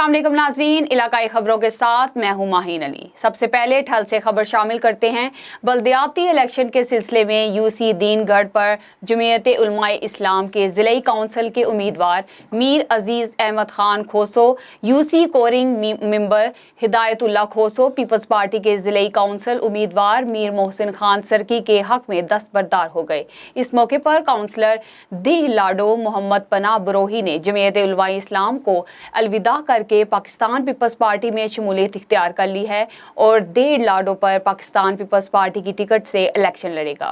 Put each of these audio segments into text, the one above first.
अस्सलाम वालेकुम नाज़रीन, इलाकाई खबरों के साथ मैं हूं माहीन अली। सबसे पहले ठल से खबर शामिल करते हैं। बल्दियाती इलेक्शन के सिलसिले में यूसी दीनगढ़ पर जमीयत उलमाए इस्लाम के ज़िलाई काउंसिल के उम्मीदवार मीर अजीज़ अहमद खान खोसो, यूसी कोरिंग member Hidayatullah Khoso, peoples party के ज़िलाई काउंसिल उम्मीदवार मीर मोहसिन खान सरकी के हक में दस्तबरदार हो गए। इस मौके पर काउंसलर दीह लाडो मोहम्मद पनाह बरोही ने जमीयत उलमाए इस्लाम को अलविदा करके पाकिस्तान पीपल्स पार्टी में शमूलियत इख्तियार कर ली है और देर लाडो पर पाकिस्तान पीपल्स पार्टी की टिकट से इलेक्शन लड़ेगा।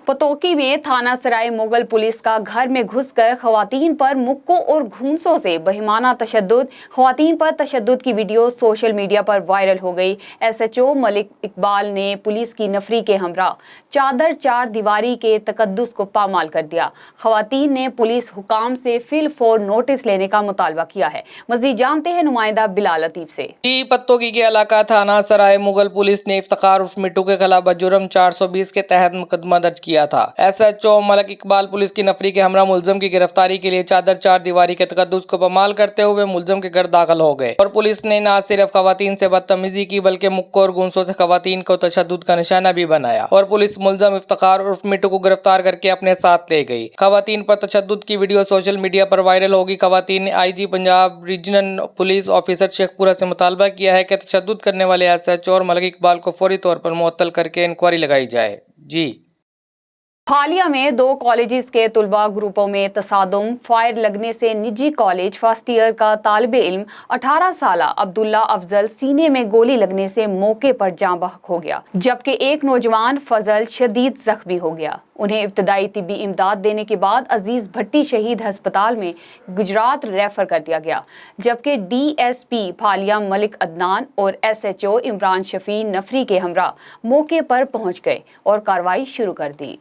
पतोकी में थाना सराय मुगल पुलिस का घर में घुसकर खवातीन पर मुक्कों और घूंसों से बहिमाना तशद्दुद। खवातीन पर तशद्दुद की वीडियो सोशल मीडिया पर वायरल हो गई। SHO मलिक इकबाल ने पुलिस की नफरी के हमरा चादर चार दीवारी के तकद्दुस को पामाल कर दिया। खवातीन ने पुलिस हुकाम से फिल फोर नोटिस लेने का मुतालबा किया है। मजीद जानते हैं नुमाइंदा बिलाल लतीफ से। पत्तोकी के इलाका थाना सराय मुगल पुलिस ने इफ्तिखार उर्फ मिट्टू के खिलाफ जुर्म 420 के तहत मुकदमा दर्ज किया था। SHO मलिक इकबाल पुलिस की नफरी के हमरा मुलजम की गिरफ्तारी के लिए चादर चार दीवारी के तकद्दुस को पामाल करते हुए मुलजम के घर दाखिल हो गए और पुलिस ने न सिर्फ खवातीन से बदतमीजी की बल्कि मुक्कों और गुंसों से खवातीन को तशद्दुद का निशाना भी बनाया और पुलिस मुलजम इफ्तिखार उर्फ मिट्टू को गिरफ्तार करके अपने साथ ले गई। खवातीन पर तशद्दुद की वीडियो सोशल मीडिया पर वायरल होगी। खवातीन ने IG Punjab regional police officer Sheikhpura से मुतालबा किया है कि तशद्दुद करने वाले SHO और मलिक इकबाल को फौरी तौर पर मुअत्तल करके इंक्वायरी लगाई जाए। जी हालिया में 2 कॉलेजेस के तुलबा ग्रुपों में तसादुम, फायर लगने से निजी कॉलेज फर्स्ट ईयर का तालिब इल्म 18 साला अब्दुल्ला अफजल सीने में गोली लगने से मौके पर जाँ बहक हो गया, जबकि एक नौजवान फजल शदीद जख्मी हो गया। उन्हें इब्तदाई तिब्बी इमदाद देने के बाद अजीज भट्टी शहीद अस्पताल में गुजरात रेफर कर दिया गया, जबकि DSP फालिया मलिक अदनान और SHO इमरान शफी नफरी के हमरा मौके पर पहुंच गए और कार्रवाई शुरू कर दी।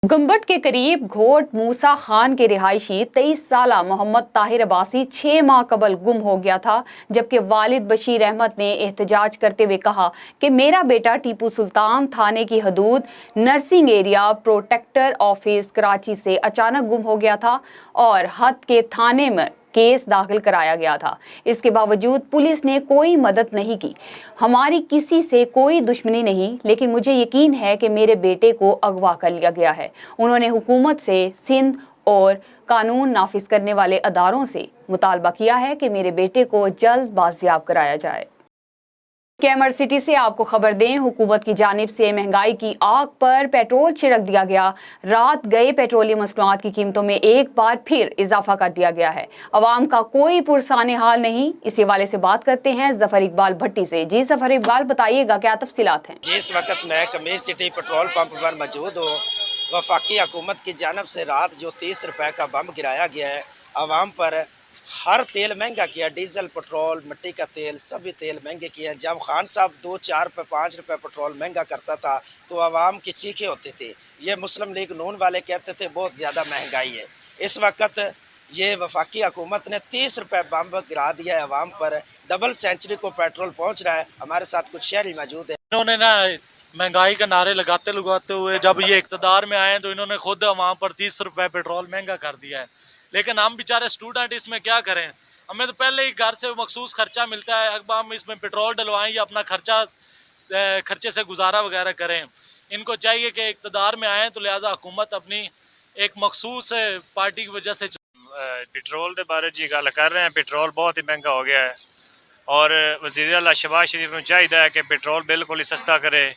गंबट के करीब घोट मूसा खान के रिहायशी 23 साला मोहम्मद ताहिर अब्बासी 6 माह कबल गुम हो गया था, जबकि वालिद बशीर अहमद ने एहतजाज करते हुए कहा कि मेरा बेटा टीपू सुल्तान थाने की हदूद nursing area protector office Karachi से अचानक गुम हो गया था और हद के थाने में केस दाखिल कराया गया था। इसके बावजूद पुलिस ने कोई मदद नहीं की। हमारी किसी से कोई दुश्मनी नहीं, लेकिन मुझे यकीन है कि मेरे बेटे को अगवा कर लिया गया है। उन्होंने हुकूमत से सिंध और कानून नाफिज करने वाले अदारों से मुतालबा किया है कि मेरे बेटे को जल्द बाजियाब कराया जाए। कैमर सिटी से आपको खबर दें, हुकूमत की जानिब से महंगाई की आग पर पेट्रोल छिड़क दिया गया। रात गए पेट्रोलियम मसनूआत की कीमतों में एक बार फिर इजाफा कर दिया गया है। अवाम का कोई पुरसाने हाल नहीं। इसी हवाले से बात करते हैं जफर इकबाल भट्टी से। जी जफर इकबाल, बताइएगा क्या तफसीलात हैं? जिस वक्त मैं कमीर सिटी पेट्रोल पंप पर मौजूद हूँ, वफाकी हुकूमत की जानब से रात जो 30 रुपए का बम गिराया गया है, आवाम पर हर तेल महंगा किया, डीजल, पेट्रोल, मिट्टी का तेल, सभी तेल महंगे किए हैं। जब खान साहब 2, 4 रुपये, 5 रुपये पेट्रोल महंगा करता था तो आवाम की चीखें होती थी। ये मुस्लिम लीग नून वाले कहते थे बहुत ज़्यादा महंगाई है। इस वक्त ये वफाकी हुकूमत ने 30 रुपये बम गिरा दिया है आवाम पर। डबल सेंचुरी को पेट्रोल पहुँच रहा है। हमारे साथ कुछ शहरी मौजूद है। इन्होंने ना महंगाई का नारे लगाते हुए जब ये इक़्तिदार में आए तो इन्होंने खुद आवाम पर 30 रुपये पेट्रोल महंगा कर दिया है। लेकिन हम बेचारे स्टूडेंट इसमें क्या करें? हमें तो पहले ही घर से मखसूस खर्चा मिलता है, अब हम इसमें पेट्रोल डलवाएं या अपना खर्चे से गुजारा वगैरह करें। इनको चाहिए कि इक़्तिदार में आएँ तो लिहाजा हुकूमत अपनी एक मखसूस पार्टी की वजह से पेट्रोल के बारे जी गल कर रहे हैं। पेट्रोल बहुत ही महंगा हो गया है और वज़ीर आला शहबाज शरीफ को चाहिए कि पेट्रोल बिल्कुल ही सस्ता करे।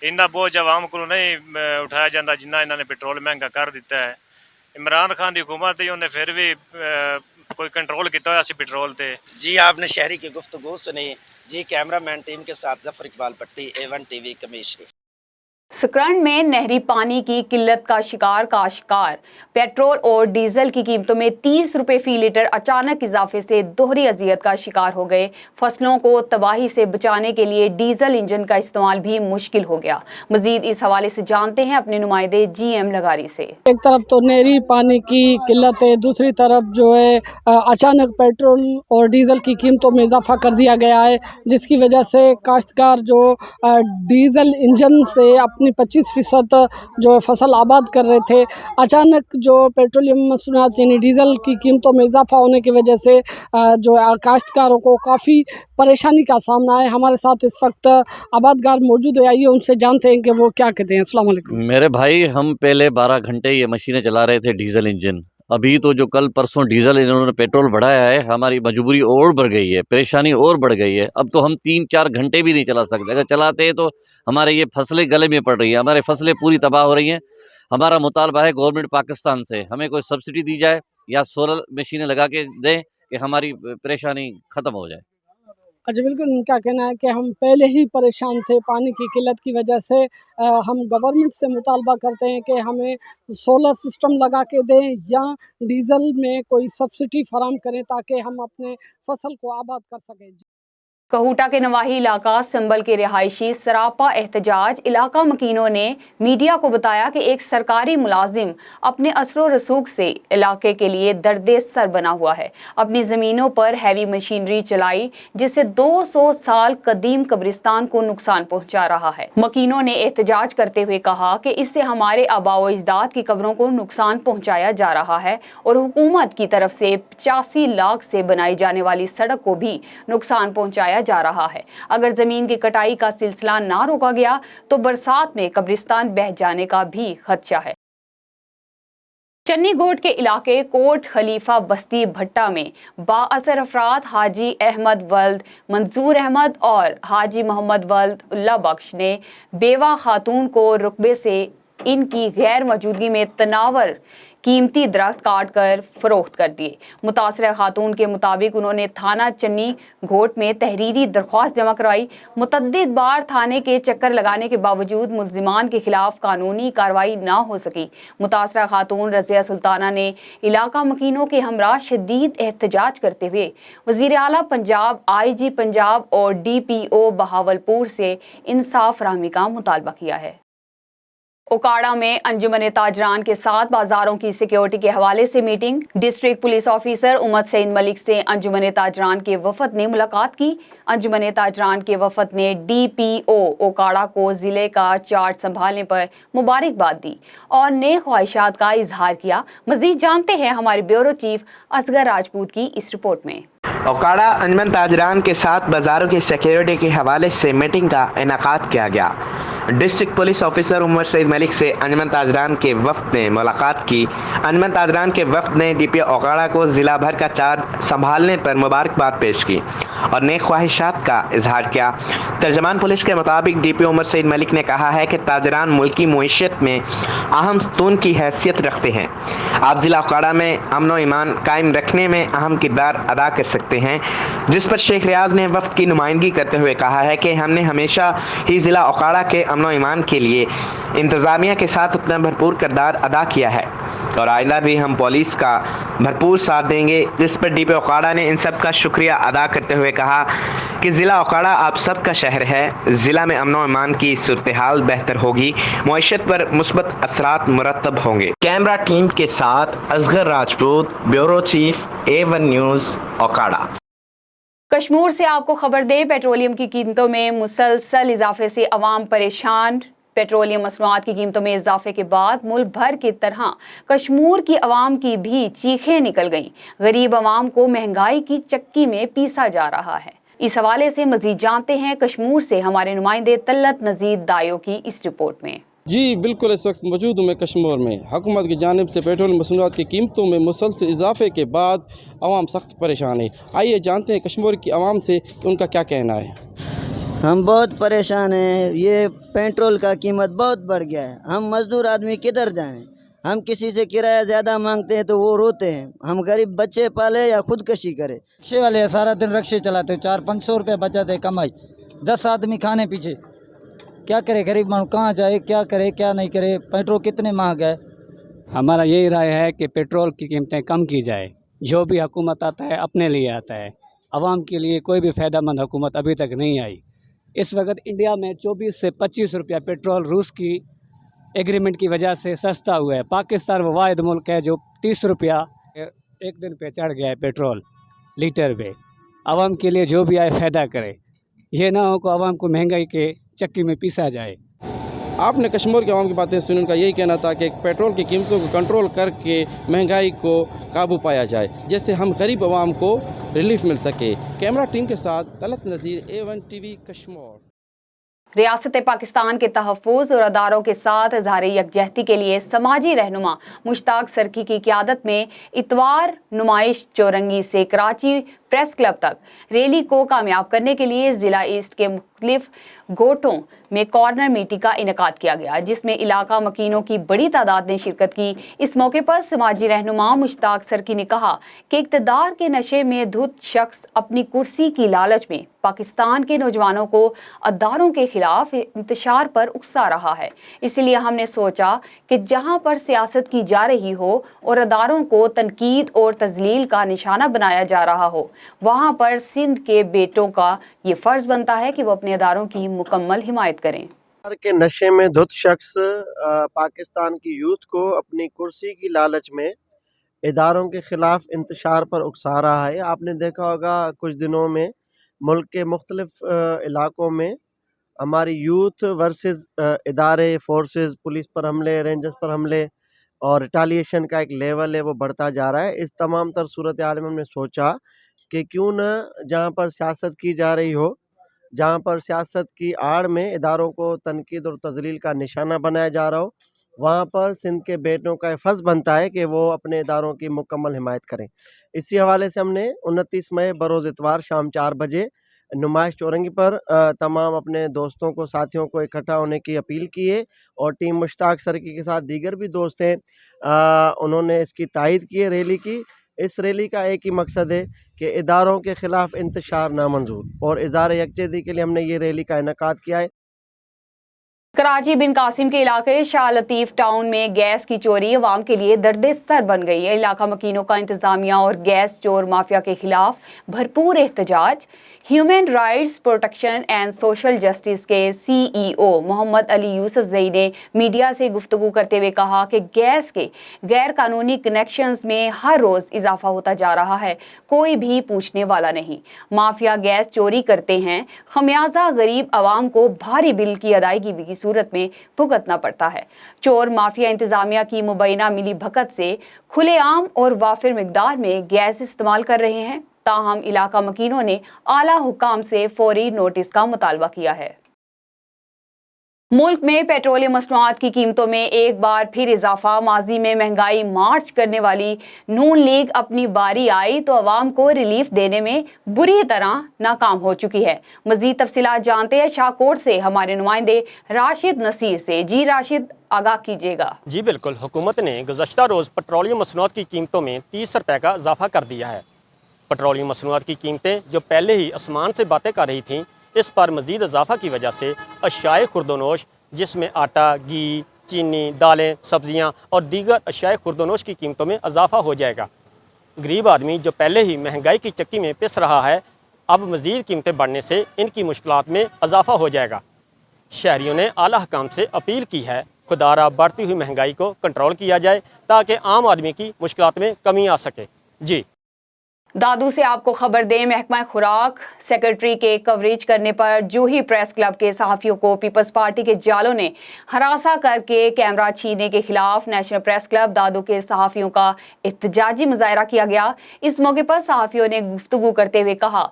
इन्ना बोझ आवाम को नहीं उठाया जाता जिन्ना इन्होंने पेट्रोल महंगा कर दिता है। इमरान खान की हुकूमत ही उन्हें फिर भी कोई कंट्रोल किया हुआ सी पेट्रोल ते। जी आपने शहरी की गुफ्तगू सुनी। जी कैमरामैन टीम के साथ जफर इकबाल भट्टी, A1 TV, कमीर शरीफ। सकरंद में नहरी पानी की किल्लत का शिकार काश्तकार पेट्रोल और डीजल की कीमतों में 30 रुपए फी लीटर अचानक इजाफे से दोहरी अजियत का शिकार हो गए। फसलों को तबाही से बचाने के लिए डीजल इंजन का इस्तेमाल भी मुश्किल हो गया। मजीद इस हवाले से जानते हैं अपने नुमाइंदे GM लगारी से। एक तरफ तो नहरी पानी की किल्लत है, दूसरी तरफ जो है अचानक पेट्रोल और डीजल की कीमतों में इजाफा कर दिया गया है, जिसकी वजह से काश्तकार जो डीजल इंजन से अपनी 25% जो है फसल आबाद कर रहे थे। अचानक जो पेट्रोलियम मसनूआत यानी डीज़ल की कीमतों में इजाफा होने की वजह से जो है काश्तकारों को काफ़ी परेशानी का सामना है। हमारे साथ इस वक्त आबादगार मौजूद है, आइए उनसे जानते हैं कि वो क्या कहते हैं। अस्सलाम वालेकुम। मेरे भाई, हम पहले 12 घंटे ये मशीनें चला रहे थे डीजल इंजन। अभी तो जो कल परसों डीजल इन्होंने पेट्रोल बढ़ाया है, हमारी मजबूरी और बढ़ गई है, परेशानी और बढ़ गई है। अब तो हम 3-4 घंटे भी नहीं चला सकते। अगर चलाते हैं तो हमारे ये फसलें गले में पड़ रही हैं, हमारी फसलें पूरी तबाह हो रही हैं। हमारा मुतालबा है गवर्नमेंट पाकिस्तान से हमें कोई सब्सिडी दी जाए या सोलर मशीनें लगा के दें कि हमारी परेशानी ख़त्म हो जाए। अच्छा, बिल्कुल उनका कहना है कि हम पहले ही परेशान थे पानी की किल्लत की वजह से। हम गवर्नमेंट से मुतालबा करते हैं कि हमें सोलर सिस्टम लगा के दें या डीज़ल में कोई सब्सिडी फराहम करें ताकि हम अपने फसल को आबाद कर सकें। कहूटा के नवाही इलाका संबल के रिहायशी सरापा एहतजाज इलाका मकीनों ने मीडिया को बताया कि एक सरकारी मुलाजिम अपने असरो रसूख से इलाके के लिए दर्दे सर बना हुआ है। अपनी ज़मीनों पर हैवी मशीनरी चलाई जिससे 200 साल कदीम कब्रिस्तान को नुकसान पहुंचा रहा है। मकीनों ने एहतजाज करते हुए कहा कि इससे हमारे आबाओ अजदाद की कब्रों को नुकसान पहुंचाया जा रहा है और हुकूमत की तरफ से 85 लाख से बनाई जाने वाली सड़क को भी नुकसान पहुंचाया जा रहा है। अगर जमीन की कटाई का सिलसिला ना रोका गया तो बरसात में कब्रिस्तान बह जाने का भी खदशा है। चन्नी घोट के इलाके कोट खलीफा बस्ती भट्टा में बाअसर अफराद हाजी अहमद वल्द मंजूर अहमद और हाजी मोहम्मद वल्द उल्ला बख्श ने बेवा खातून को रुकबे से इनकी गैर मौजूदगी में तनावर कीमती दरख्त काट कर फरोख्त कर दिए। मुतासरा खातून के मुताबिक उन्होंने थाना चन्नी घोट में तहरीरी दरख्वास्त जमा करवाई। मुतद्दिद बार थाने के चक्कर लगाने के बावजूद मुल्जिमान के खिलाफ कानूनी कार्रवाई ना हो सकी। मुतासरा खातून रज़िया सुल्ताना ने इलाका मकीनों के हमरा शदीद एहतजाज करते हुए वज़ीर आला पंजाब, IG पंजाब और DPO बहावलपुर से इंसाफ फराहमी का मुतालबा किया है। ओकाड़ा में अंजुमन ताजरान के साथ बाजारों की सिक्योरिटी के हवाले से meeting. District police officer Umar Saeed Malik से अंजुमन ताजरान के वफद ने मुलाकात की। अंजुमन ताजरान के वफद ने DPO ओकाड़ा को जिले का चार्ज संभालने पर मुबारकबाद दी और नए ख्वाहिशात का इजहार किया। मजीद जानते हैं हमारे ब्यूरो चीफ असगर राजपूत की इस रिपोर्ट में। ओकाड़ा अंजुमन ताजरान के साथ बाजारों की सिक्योरिटी के हवाले से मीटिंग का इनेकाद किया गया। District police officer Umar Saeed Malik से अंजुमन ताजरान के वफ्द ने मुलाकात की। अंजुमन ताजरान के वफ्द ने DPO ओकाड़ा को ज़िला भर का चार्ज संभालने पर मुबारकबाद पेश की और नए ख्वाहिशात का इजहार किया। तर्जमान पुलिस के मुताबिक DPO उमर सईद मलिक ने कहा है कि ताजरान मुल्की मुईशत में अहम स्तून की हैसियत रखते हैं। आप ज़िला ओकाड़ा में अमन व ईमान कायम रखने में अहम किरदार अदा कर सकते हैं, जिस पर शेख रियाज ने वफ्द की नुमाइंदगी करते हुए कहा है कि हमने हमेशा ही ज़िला ओकाड़ा के अमन व ईमान के लिए इंतज़ामिया के साथ अपना भरपूर किरदार अदा किया है और आइंदा भी हम पुलिस का भरपूर साथ देंगे। जिस पर DPO ओकाड़ा ने इन सब का शुक्रिया अदा करते हुए कहा कि ज़िला ओकाड़ा आप सब का शहर है। ज़िला में अमन व ईमान की सूरत हाल बेहतर होगी, मईशत पर मुस्बत असरात मुरतब होंगे। कैमरा टीम के साथ Asghar Rajput, bureau chief A1 news Okara. Kashmir से आपको खबर दें, पेट्रोलियम की कीमतों में मुसलसल इजाफे से अवाम परेशान। पेट्रोलियम मसनूआत की कीमतों में इजाफे के बाद मुल्क भर की तरह कश्मीर की अवाम की भी चीखें निकल गईं। गरीब अवाम को महंगाई की चक्की में पीसा जा रहा है। इस हवाले से मजीद जानते हैं कश्मीर से हमारे नुमाइंदे तल्लत नजीर दायो की इस रिपोर्ट में। जी बिल्कुल, इस वक्त मौजूद हूँ मैं कश्मीर में। हुकूमत की जानिब से पेट्रोल मसनूआत की कीमतों में मुसलसल इजाफे के बाद आवाम सख्त परेशान है। आइए जानते हैं कश्मीर की आवाम से कि उनका क्या कहना है। हम बहुत परेशान हैं, ये पेट्रोल का कीमत बहुत बढ़ गया है। हम मजदूर आदमी किधर जाएं? हम किसी से किराया ज़्यादा मांगते हैं तो वो रोते हैं। हम गरीब बच्चे पाले या खुदकशी करें। रिक्शे वाले सारा दिन रिक्शे चलाते, 400-500 रुपये बचाते कमाई, 10 आदमी खाने पीछे। क्या करे गरीब मानू, कहाँ जाए, क्या करे क्या नहीं करे। पेट्रोल कितने महंगा है। हमारा यही राय है कि पेट्रोल की कीमतें कम की जाए। जो भी हुकूमत आता है अपने लिए आता है, आवाम के लिए कोई भी फ़ायदेमंद हुकूमत अभी तक नहीं आई। इस वक्त इंडिया में 24 से 25 रुपया पेट्रोल रूस की एग्रीमेंट की वजह से सस्ता हुआ है। पाकिस्तान वो वाहिद मुल्क है जो 30 रुपया एक दिन पे चढ़ गया है पेट्रोल लीटर पे। आवाम के लिए जो भी आए फ़ायदा करे, ये ना हो कि आवाम को महंगाई के चक्की में पीसा जाए। आपने कश्मीर के आवाम की बातें सुनी, उनका यही कहना था कि पेट्रोल की कीमतों को कंट्रोल करके महंगाई को काबू पाया जाए, जिससे हम गरीब आवाम को रिलीफ मिल सके। कैमरा टीम के साथ तलत नज़ीर, A1 TV कश्मीर। रियासत पाकिस्तान के तहफ़्फ़ुज़ और अदारों के साथ इज़हार यकजहती के लिए समाजी रहनुमा मुश्ताक सरकी की क़यादत में इतवार नुमाइश चौरंगी से कराची प्रेस क्लब तक रैली को कामयाब करने के लिए ज़िला ईस्ट के मुख्तलिफ गोटों में कॉर्नर मीटिंग का इनेकाद किया गया, जिसमें इलाका मकीनों की बड़ी तादाद ने शिरकत की। इस मौके पर समाजी रहनुमा मुश्ताक सरकी ने कहा कि इक़्तिदार के नशे में धुत शख्स अपनी कुर्सी की लालच में पाकिस्तान के नौजवानों को अदारों के खिलाफ इंतशार पर उकसा रहा है। इसलिए हमने सोचा कि जहां पर सियासत की जा रही हो और अदारों को तनकीद और तजलील का निशाना बनाया जा रहा हो, वहां पर सिंध के बेटों का ये फर्ज बनता है कि वो अपने अदारों की मुकम्मल हिमायत करें। के नशे में धुत शख्स पाकिस्तान की यूथ को अपनी कुर्सी की लालच में इदारों के खिलाफ इंतशार पर उकसा रहा है। आपने देखा होगा कुछ दिनों में मुल्क के मुख्तलिफ इलाकों में हमारी यूथ वर्सेस इदारे, फोर्सेस, पुलिस पर हमले, रेंजर्स पर हमले और रिटालिएशन का एक लेवल है वो बढ़ता जा रहा है। इस तमाम तर सूरत हाल में हमने सोचा कि क्यों न जहाँ पर सियासत की जा रही हो, जहाँ पर सियासत की आड़ में इदारों को तनकीद और तजलील का निशाना बनाया जा रहा हो, वहाँ पर सिंध के बेटों का फ़र्ज़ बनता है कि वो अपने इदारों की मुकम्मल हिमायत करें। इसी हवाले से हमने 29 मई बरोज़ इतवार शाम 4 बजे नुमाइश चौरंगी पर तमाम अपने दोस्तों को, साथियों को इकट्ठा होने की अपील की है और टीम मुश्ताक सरकी के साथ दीगर भी दोस्त हैं, उन्होंने इसकी तायद की है रैली की। इस रैली का एक ही मकसद है कि इदारों के खिलाफ इंतशार नामंजूर, और इज़हार यकजहती के लिए हमने ये रैली का इनेकाद किया है। कराची बिन कासिम के इलाके शाह लतीफ़ टाउन में गैस की चोरी अवाम के लिए दर्द सर बन गई है। इलाका मकीनों का इंतजामिया और गैस चोर माफिया के खिलाफ भरपूर एहतजाज। Human rights protection and social justice के CEO मोहम्मद अली यूसुफ जई ने मीडिया से गुफ्तगू करते हुए कहा कि गैस के गैर कानूनी कनेक्शंस में हर रोज़ इजाफा होता जा रहा है, कोई भी पूछने वाला नहीं। माफिया गैस चोरी करते हैं, खमियाजा गरीब आवाम को भारी बिल की अदायगी की सूरत में भुगतना पड़ता है। चोर माफिया इंतजामिया की मुबैना मिली भगत से खुलेआम और वाफिर मिकदार में गैस इस्तेमाल कर रहे हैं। ताहम इलाका मकीनों ने आला हुकाम से फौरी नोटिस का मुतालबा किया है। मुल्क में पेट्रोलियम मसनूआत की कीमतों में एक बार फिर इजाफा। माजी में महंगाई मार्च करने वाली नून लीग अपनी बारी आई तो अवाम को रिलीफ देने में बुरी तरह नाकाम हो चुकी है। मजीद तफसीलात जानते हैं शाहकोट से हमारे नुमाइंदे राशिद नसीर से। जी राशिद, आगाह कीजिएगा। जी बिल्कुल, हुकूमत ने गुज़श्ता रोज़ पेट्रोलियम मसनूआत की कीमतों में 30 रुपये का इजाफा कर दिया है। पेट्रोलियम मसनूआत की कीमतें जो पहले ही आसमान से बातें कर रही थीं, इस पर मज़ीद इजाफा की वजह से अशियाए खुर्दोनोश जिसमें आटा, घी, चीनी, दालें, सब्जियां और दीगर अशियाए खुर्दोनोश की कीमतों में इजाफा हो जाएगा। गरीब आदमी जो पहले ही महंगाई की चक्की में पिस रहा है, अब मज़ीद कीमतें बढ़ने से इनकी मुश्किलात में इजाफा हो जाएगा। शहरियों ने आला हुकाम से अपील की है खुदारा बढ़ती हुई महंगाई को कंट्रोल किया जाए ताकि आम आदमी की मुश्किलात में कमी आ सके। जी दादू से आपको खबर दें, महकमा खुराक सेक्रेटरी के कवरेज करने पर जूही प्रेस क्लब के सहाफ़ियों को पीपल्स पार्टी के जालों ने हरासा करके कैमरा छीनने के खिलाफ नेशनल प्रेस क्लब दादू के सहाफ़ियों का एहतजाजी मुजाहरा किया गया। इस मौके पर सहाफ़ियों ने गुफ्तगू करते हुए कहा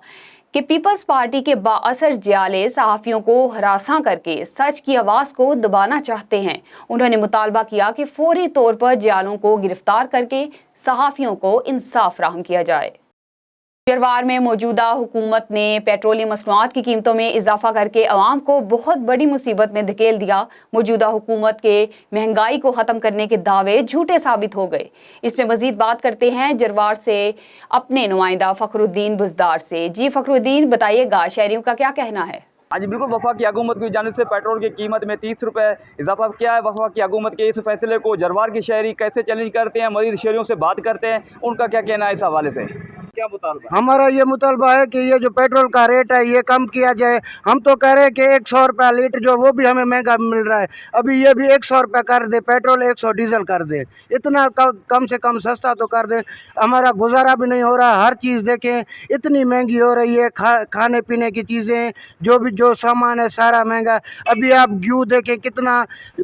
कि पीपल्स पार्टी के बाअसर जाले सहाफ़ियों को हरासा करके सच की आवाज़ को दबाना चाहते हैं। उन्होंने मुतालबा किया कि फौरी तौर पर जालों को गिरफ्तार करके सहाफ़ियों को इंसाफ फराहम किया जाए। जरवार में मौजूदा हुकूमत ने पेट्रोलियम मसनूआत की कीमतों में इजाफा करके अवाम को बहुत बड़ी मुसीबत में धकेल दिया। मौजूदा हुकूमत के महंगाई को ख़त्म करने के दावे झूठे साबित हो गए। इसमें मजीद बात करते हैं जरवार से अपने नुमाइंदा फ़खरुद्दीन बुज़दार से। जी फ़खरुद्दीन, बताइएगा शहरियों का क्या कहना है? आज बिल्कुल वफाकी हुकूमत की जानिब से पेट्रोल की कीमत में 30 रुपये इजाफा किया है। वफाकी हुकूमत के इस फैसले को जरवार के शहरी कैसे चैलेंज करते हैं, मज़ीद शहरियों से बात करते हैं, उनका क्या कहना है इस हवाले से? क्या मुतालबा? हमारा ये मुतालबा है कि ये जो पेट्रोल का रेट है ये कम किया जाए। हम तो कह रहे हैं कि 100 रुपया लीटर जो वो भी हमें महंगा मिल रहा है, अभी ये भी 100 रुपया कर दे पेट्रोल, 100 डीजल कर दे, इतना कम से कम सस्ता तो कर दे। हमारा गुजारा भी नहीं हो रहा, हर चीज़ देखें इतनी महंगी हो रही है, खाने पीने की चीज़ें जो सामान है सारा महंगा। अभी आप घी देखें कितना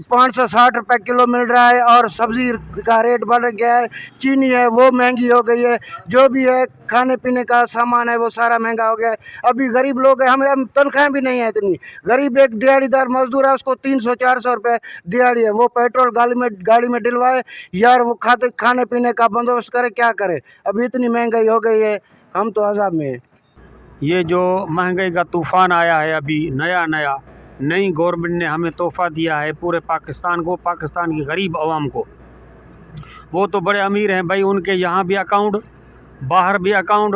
560 रुपये किलो मिल रहा है, और सब्ज़ी का रेट बढ़ गया है, चीनी है वो महंगी हो गई है, जो भी है खाने पीने का सामान है वो सारा महंगा हो गया है। अभी गरीब लोग हैं, हमें तनख्वाहें भी नहीं है इतनी। गरीब एक दिहाड़ीदार मजदूर है, उसको 300-400 रुपये दिहाड़ी है, वो पेट्रोल गाड़ी में डलवाए यार, वो खाने पीने का बंदोबस्त करे, क्या करे। अभी इतनी महंगाई हो गई है, हम तो अजाब में हैं। ये जो महंगाई का तूफ़ान आया है अभी नई गवर्नमेंट ने हमें तोहफ़ा दिया है पूरे पाकिस्तान को, पाकिस्तान की गरीब आवाम को। वो तो बड़े अमीर हैं भाई, उनके यहाँ भी अकाउंट, बाहर भी अकाउंट,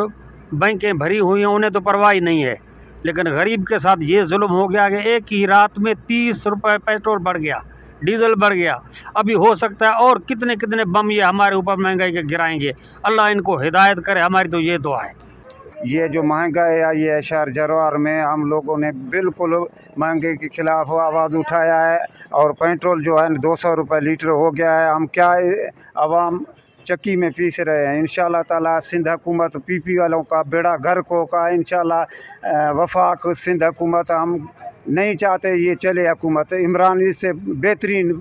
बैंकें भरी हुई हैं, उन्हें तो परवाह ही नहीं है। लेकिन गरीब के साथ ये जुल्म हो गया कि एक ही रात में 30 रुपये पेट्रोल बढ़ गया, डीजल बढ़ गया। अभी हो सकता है और कितने कितने बम ये हमारे ऊपर महंगाई के गिराएंगे। अल्लाह इनको हिदायत करे, हमारी तो ये दुआ है। ये जो महंगाई आई है शहर जरवार में, हम लोगों ने बिल्कुल महंगाई के खिलाफ आवाज़ उठाया है, और पेट्रोल जो है 200 रुपये लीटर हो गया है। हम क्या आवाम चक्की में पीस रहे हैं। इंशाल्लाह ताला सिंध हुकूमत पीपी वालों का बेड़ा गर्क होगा इंशाल्लाह। वफाक सिंध हुकूमत हम नहीं चाहते ये चले हुकूमत। इमरान इससे बेहतरीन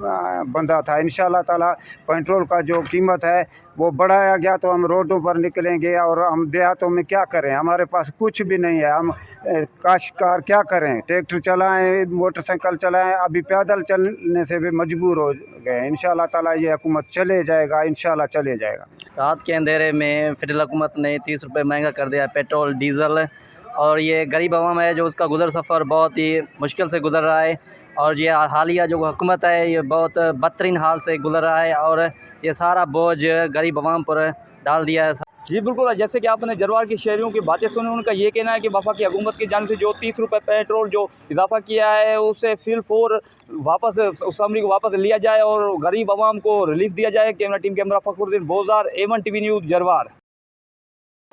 बंदा था। इंशाल्लाह ताला पेट्रोल का जो कीमत है वो बढ़ाया गया तो हम रोडों पर निकलेंगे, और हम देहातों में क्या करें, हमारे पास कुछ भी नहीं है। हम काश्तकार क्या करें, ट्रैक्टर चलाएं, मोटरसाइकिल चलाएं, अभी पैदल चलने से भी मजबूर हो गए। इंशाल्लाह ताला ये हुकूमत चले जाएगा, इंशाल्लाह चले जाएगा। रात के अंधेरे में फेडरल हुकूमत ने 30 रुपये महंगा कर दिया पेट्रोल डीजल, और ये गरीब आवाम है जो उसका गुजर सफ़र बहुत ही मुश्किल से गुजर रहा है, और ये हालिया जो हुकूमत है ये बहुत बदतरीन हाल से गुजर रहा है, और ये सारा बोझ गरीब आवाम पर डाल दिया है। जी बिल्कुल, जैसे कि आपने जरवार के शहरियों की बातें सुनी, उनका ये कहना है कि वफाकी हुकूमत की जानिब से जो 30 रुपये पेट्रोल जो इजाफा किया है उसे फिलफोर वापस उस अमरी को वापस लिया जाए और गरीब आवाम को रिलीफ दिया जाए। कैमरा टीम कैमरा फखरुद्दीन बोजार, A1 TV न्यूज़ जरवार।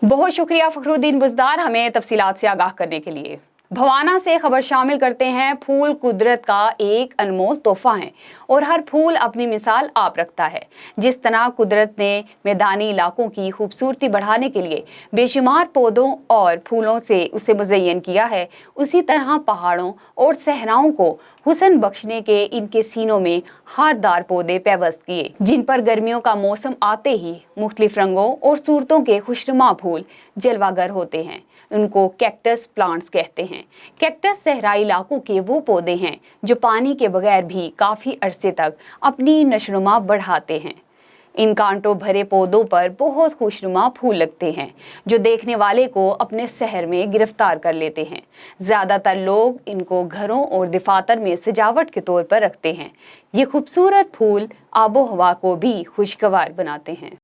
बहुत शुक्रिया फखरुद्दीन बुज़दार हमें तफसीलात से आगाह करने के लिए। भवाना से खबर शामिल करते हैं। फूल कुदरत का एक अनमोल तोहफा है और हर फूल अपनी मिसाल आप रखता है। जिस तरह कुदरत ने मैदानी इलाकों की खूबसूरती बढ़ाने के लिए बेशुमार पौधों और फूलों से उसे मुज़य्यन किया है, उसी तरह पहाड़ों और सहराओं को हुस्न बख्शने के इनके सीनों में हारदार पौधे पैवस्त किए, जिन पर गर्मियों का मौसम आते ही मुख्तलिफ रंगों और सूरतों के खुशनुमा फूल जलवागर होते हैं। उनको कैक्टस प्लांट्स कहते हैं। कैक्टस सहराई इलाकों के वो पौधे हैं जो पानी के बगैर भी काफ़ी अरसे तक अपनी नशोनुमा बढ़ाते हैं। इन कांटों भरे पौधों पर बहुत खुशनुमा फूल लगते हैं जो देखने वाले को अपने शहर में गिरफ्तार कर लेते हैं। ज़्यादातर लोग इनको घरों और दफातर में सजावट के तौर पर रखते हैं। ये खूबसूरत फूल आबो हवा को भी खुशगवार बनाते हैं।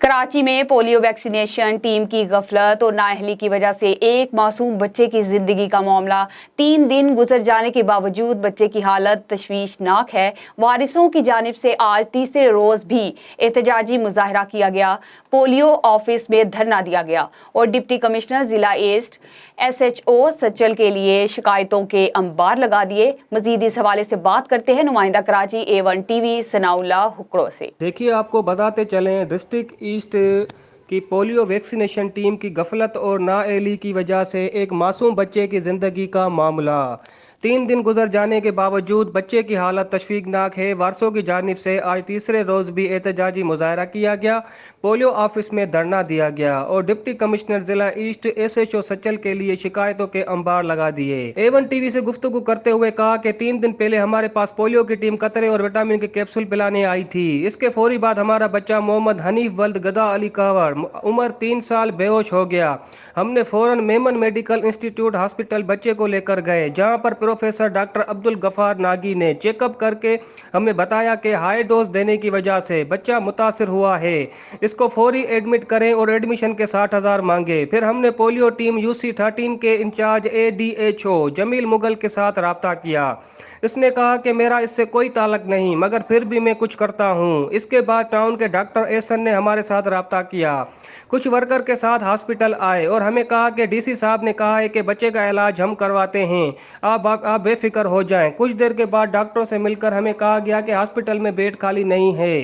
कराची में पोलियो वैक्सीनेशन टीम की गफलत और नाअहली की वजह से एक मासूम बच्चे की जिंदगी का मामला 3 दिन गुजर जाने के बावजूद बच्चे की हालत तशवीशनाक है। वारिसों की जानिब से आज तीसरे रोज़ भी एहतजाजी मुजाहरा किया गया। पोलियो ऑफिस में धरना दिया गया और डिप्टी कमिश्नर ज़िला ईस्ट SHO सचल के लिए शिकायतों के अंबार लगा दिए। मजीद इस हवाले से बात करते हैं नुमाइंदा कराची A1 TV सनाउल्ला हुक्रो से। देखिए, आपको बताते चलें, डिस्ट्रिक्ट ईस्ट की पोलियो वैक्सीनेशन टीम की गफलत और नाअहली की वजह से एक मासूम बच्चे की ज़िंदगी का मामला 3 दिन गुजर जाने के बावजूद बच्चे की हालत तशवीशनाक है। वारसों की जानिब से आज तीसरे रोज़ भी एहतजाजी मुजाहरा किया गया, पोलियो ऑफिस में धरना दिया गया और डिप्टी कमिश्नर ज़िला ईस्ट SHO सचल के लिए शिकायतों के अंबार लगा दिए। A1 TV से गुफ्तगू करते हुए कहा कि 3 दिन पहले हमारे पास पोलियो की टीम कतरे और विटामिन के कैप्सूल पिलाने आई थी। इसके फौरी बाद हमारा बच्चा मोहम्मद हनीफ वल्द गदा अली कावर उम्र 3 साल बेहोश हो गया। हमने फौरन मेमन मेडिकल इंस्टीट्यूट हॉस्पिटल बच्चे को लेकर गए, जहाँ पर प्रोफेसर डॉक्टर अब्दुल गफार नागी ने चेकअप करके हमें बताया कि हाई डोज देने की वजह से बच्चा मुतासिर हुआ है, इसको फौरी एडमिट करें और एडमिशन के 60,000 मांगे। फिर हमने पोलियो टीम UC13 के इंचार्ज ADHO जमील मुगल के साथ रब्ता किया। इसने कहा कि मेरा इससे कोई ताल्लुक नहीं, मगर फिर भी मैं कुछ करता हूँ। इसके बाद टाउन के डॉक्टर एहसन ने हमारे साथ रब्ता किया, कुछ वर्कर के साथ हॉस्पिटल आए और हमें कहा कि DC साहब ने कहा है कि बच्चे का इलाज हम करवाते हैं, आप बेफिक्र हो जाएं। कुछ देर के बाद डॉक्टरों से मिलकर हमें कहा गया कि हॉस्पिटल में बेड खाली नहीं है,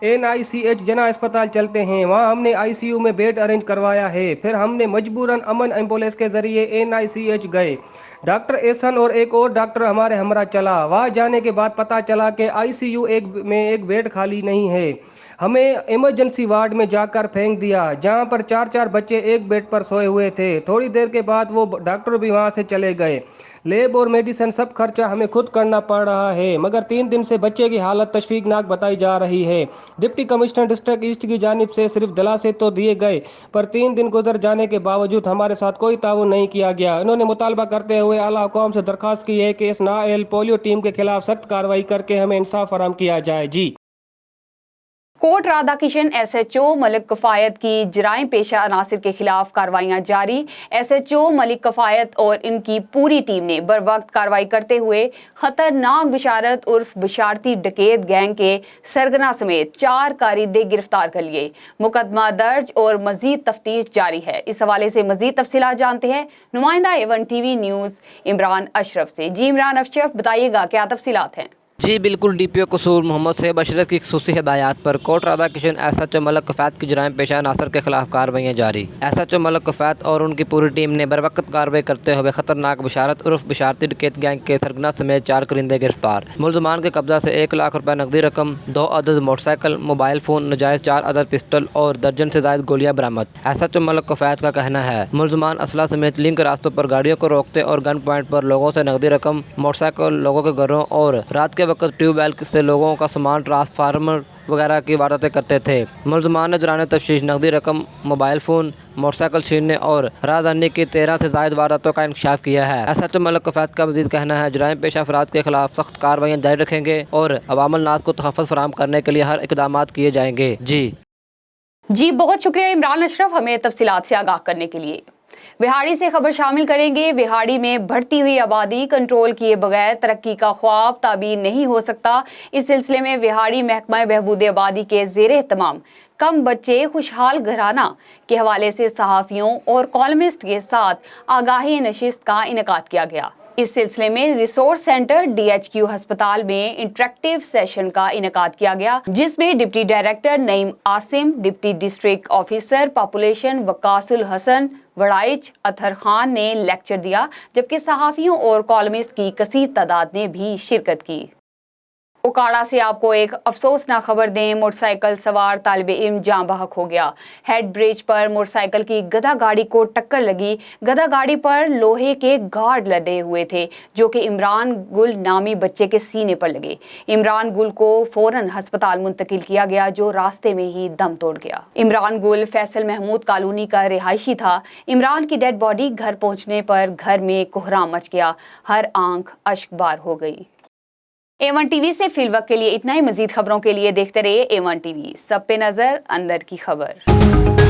NICH जना अस्पताल चलते हैं, वहाँ हमने ICU में बेड अरेंज करवाया है। फिर हमने मजबूरन अमन एम्बुलेंस के जरिए NICH गए। डॉक्टर एहसन और एक और डॉक्टर हमारे हमरा चला। वहाँ जाने के बाद पता चला कि ICU में एक बेड खाली नहीं है। हमें इमरजेंसी वार्ड में जाकर फेंक दिया, जहाँ पर 4 बच्चे एक बेड पर सोए हुए थे। थोड़ी देर के बाद वो डॉक्टर भी वहाँ से चले गए। लेब और मेडिसिन सब खर्चा हमें खुद करना पड़ रहा है, मगर 3 दिन से बच्चे की हालत तशवीकनाक बताई जा रही है। डिप्टी कमिश्नर डिस्ट्रिक्ट ईस्ट की जानिब से सिर्फ दिलासे तो दिए गए, पर 3 दिन गुजर जाने के बावजूद हमारे साथ कोई ताउन नहीं किया गया। इन्होंने मुतालबा करते हुए आला हुकाम से दरख्वास्त की है कि इस नाअहल पोलियो टीम के खिलाफ सख्त कार्रवाई करके हमें इंसाफ फराहम किया जाए। जी। कोट राधा किशन SHO मलिक कफायत की जराइम पेशा अनासिर के खिलाफ कार्रवाइयां जारी। SHO मलिक कफायत और इनकी पूरी टीम ने बर वक्त कार्रवाई करते हुए खतरनाक बिशारत उर्फ बिशारती डकैत गैंग के सरगना समेत 4 कारिंदे गिरफ्तार कर लिए। मुकदमा दर्ज और मजीद तफ्तीश जारी है। इस हवाले से मजीद तफसीलात जानते हैं नुमाइंदा A1 TV news Imran Ashraf से। जी इमरान अशरफ, बताइएगा क्या तफसीलात हैं? जी बिल्कुल, DPO कसूर मोहम्मद सैयब अशरफ की खसूसी हिदायत पर कोट राधा किशन SHO मलिक कफायत की जराइम पेशा अनासर के खिलाफ कार्रवाइयाँ जारी। SHO मलिक कफायत और उनकी पूरी टीम ने बर वक्त कार्रवाई करते हुए खतरनाक बिशारत उर्फ बिशारती डकैत गैंग के सरगना समेत 4 करिंदे गिरफ्तार। मुलजमान के कब्जा से 1 लाख रुपए नकदी रकम, 2 अदद मोटरसाइकिल, मोबाइल फ़ोन, नजायज़ 4 अदद पिस्टल और दर्जन से ज़ायद गोलियाँ बरामद। SHO मलिक कफायत का कहना है मुलजमान असला समेत लिंक रास्तों पर गाड़ियों को रोकते और गन पॉइंट पर लोगों से नकदी रकम, मोटरसाइकिल, लोगों के घरों और रात के वक्त ट्यूबवेल से लोगों का सामान, ट्रांसफार्मर वगैरह की वारदातें करते थे। मुलजमान ने दौरान तफ्तीश नकदी रकम, मोबाइल फ़ोन, मोटरसाइकिल छीनने और राहदानी की 13 से ज़ायद वारदातों का इंकशाफ किया है। SHO मलिक कफायत का मज़ीद कहना है जराइम पेशा अफराद के खिलाफ सख्त कार्रवाइयाँ जारी रखेंगे और अवामल नास को तहफ़्फ़ुज़ फराहम करने के लिए हर इक़दाम किए जाएंगे। जी बहुत शुक्रिया इमरान अशरफ, हमें तफसीलात से आगाह करने के लिए। विहाड़ी से खबर शामिल करेंगे। विहाड़ी में बढ़ती हुई आबादी कंट्रोल किए बगैर तरक्की का ख्वाब ताबीर नहीं हो सकता। इस सिलसिले में विहाड़ी महकमा बहबूद आबादी के ज़ेरे एहतमाम कम बच्चे खुशहाल घराना के हवाले से सहाफ़ियों और कॉलमिस्ट के साथ आगाही नशिस्त का इनेकाद किया गया। इस सिलसिले में रिसोर्स सेंटर DHQ अस्पताल में इंटरेक्टिव सेशन का इनेकाद किया गया, जिसमें deputy director Naeem Asim, deputy district officer population Waqasul Hassan Warraich Athar Khan ने लेक्चर दिया, जबकि सहाफ़ियों और कॉलमिस्ट की कसीर तादाद ने भी शिरकत की। उकाड़ा से आपको एक अफसोसनाक खबर दें, मोटरसाइकिल सवार तालिब इल्म जाँ बहक हो गया। हेड ब्रिज पर मोटरसाइकिल की गधा गाड़ी को टक्कर लगी। गधा गाड़ी पर लोहे के गार्ड लदे हुए थे, जो कि इमरान गुल नामी बच्चे के सीने पर लगे। इमरान गुल को फौरन अस्पताल मुंतकिल किया गया, जो रास्ते में ही दम तोड़ गया। इमरान गुल फैसल महमूद कॉलोनी का रिहायशी था। इमरान की डेड बॉडी घर पहुंचने पर घर में कोहराम मच गया, हर आंख अश्कबार हो गई। A1 TV से फिलवक्त के लिए इतना ही। मजीद खबरों के लिए देखते रहिए A1 TV। सब पे नजर, अंदर की खबर।